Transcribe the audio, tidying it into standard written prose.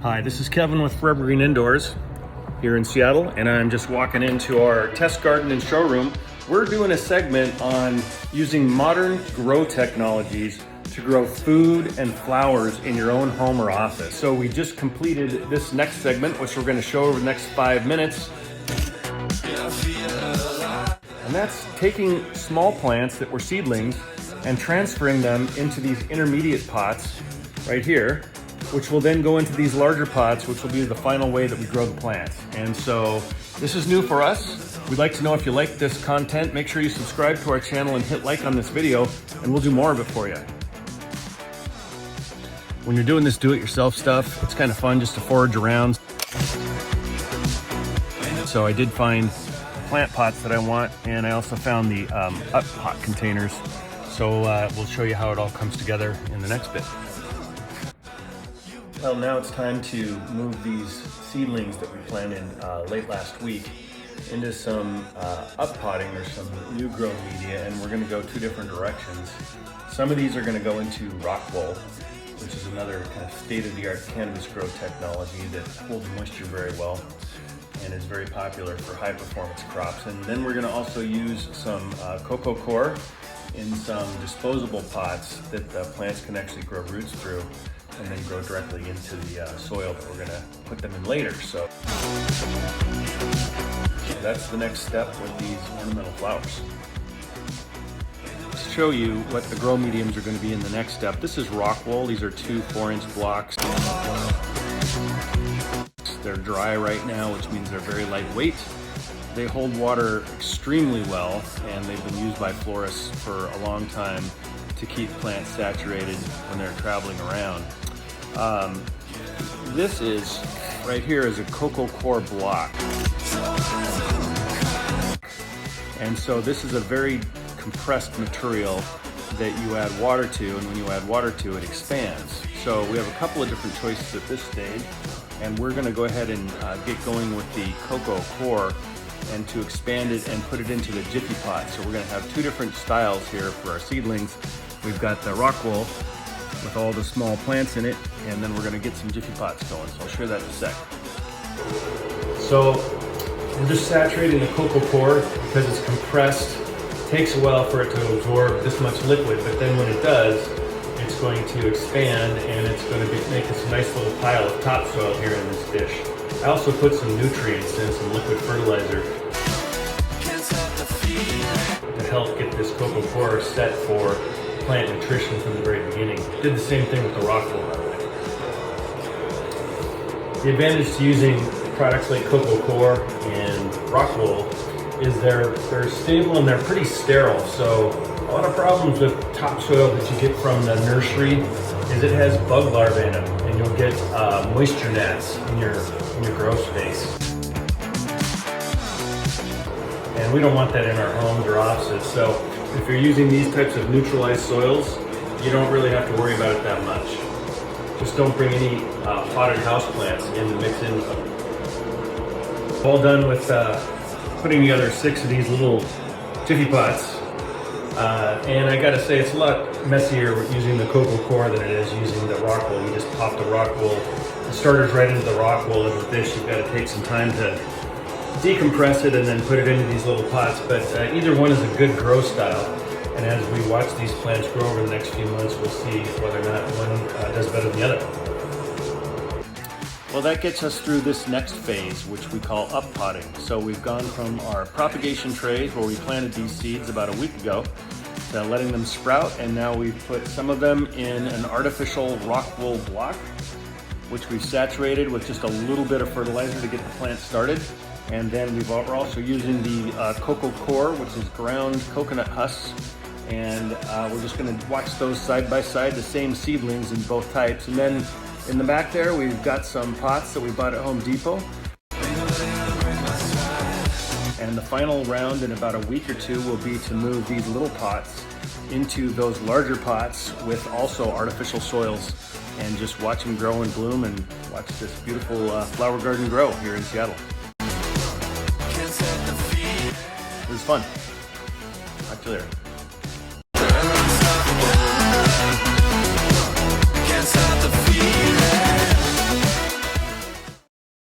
Hi, this is Kevin with Forever Green Indoors here in Seattle, and I'm just walking into our test garden and showroom. We're doing a segment on using modern grow technologies to grow food and flowers in your own home or office. So we just completed this next segment, which we're going to show over the next 5 minutes. And that's taking small plants that were seedlings and transferring them into these intermediate pots right here, which will then go into these larger pots, which will be the final way that we grow the plants. And so this is new for us. We'd like to know if you like this content. Make sure you subscribe to our channel and hit like on this video, and we'll do more of it for you. When you're doing this do-it-yourself stuff, it's kind of fun just to forage around. So I did find plant pots that I want, and I also found the up pot containers. So we'll show you how it all comes together in the next bit. Well, now it's time to move these seedlings that we planted late last week into some up potting or some new grow media, and we're going to go 2 different directions. Some of these are going to go into rock wool, which is another kind of state-of-the-art cannabis grow technology that holds moisture very well and is very popular for high-performance crops. And then we're going to also use some cocoa coir in some disposable pots that the plants can actually grow roots through and then grow directly into the soil that we're going to put them in later. So that's the next step with these ornamental flowers. To show you what the grow mediums are going to be in the next step, this is rock wool. These are 2 4-inch blocks. They're dry right now, which means they're very lightweight. They hold water extremely well, and they've been used by florists for a long time to keep plants saturated when they're traveling around. This is, right here, is a cocoa coir block. And so this is a very compressed material that you add water to, and when you add water to it, expands. So we have a couple of different choices at this stage, and we're going to go ahead and get going with the cocoa coir and to expand it and put it into the jiffy pot. So we're going to have 2 different styles here for our seedlings. We've got the rock wool with all the small plants in it, and then we're going to get some jiffy pots going. So I'll show you that in a sec. So we're just saturating the cocoa coir because it's compressed. It takes a while for it to absorb this much liquid, but then when it does, it's going to expand, and it's going to make this nice little pile of topsoil here in this dish. I also put some nutrients and some liquid fertilizer to help get this cocoa coir set for plant nutrition from the very beginning. Did the same thing with the rock wool, by the way. The advantage to using products like cocoa coir and rock wool is they're stable and they're pretty sterile. So a lot of problems with topsoil that you get from the nursery is it has bug larvae in them, and you'll get moisture gnats in your grow space. And we don't want that in our homes or offices. So if you're using these types of neutralized soils, you don't really have to worry about it that much. Just don't bring any potted house plants in to mix in with them. All done with putting together 6 of these little jiffy pots. And I gotta say, it's a lot messier using the cocoa coir than it is using the rock wool. You just pop the rock wool, the starters right into the rock wool, and with this you've got to take some time to decompress it and then put it into these little pots. But either one is a good grow style, and as we watch these plants grow over the next few months, we'll see whether or not one does better than the other. Well, that gets us through this next phase, which we call up potting. So we've gone from our propagation trays where we planted these seeds about a week ago to letting them sprout, and now we've put some of them in an artificial rock wool block, which we've saturated with just a little bit of fertilizer to get the plant started. And then we're also using the cocoa coir, which is ground coconut husks, and we're just going to watch those side by side, the same seedlings in both types. And then in the back there, we've got some pots that we bought at Home Depot. And the final round in about a week or 2 will be to move these little pots into those larger pots with also artificial soils, and just watch them grow and bloom and watch this beautiful flower garden grow here in Seattle. It was fun. Talk to you later.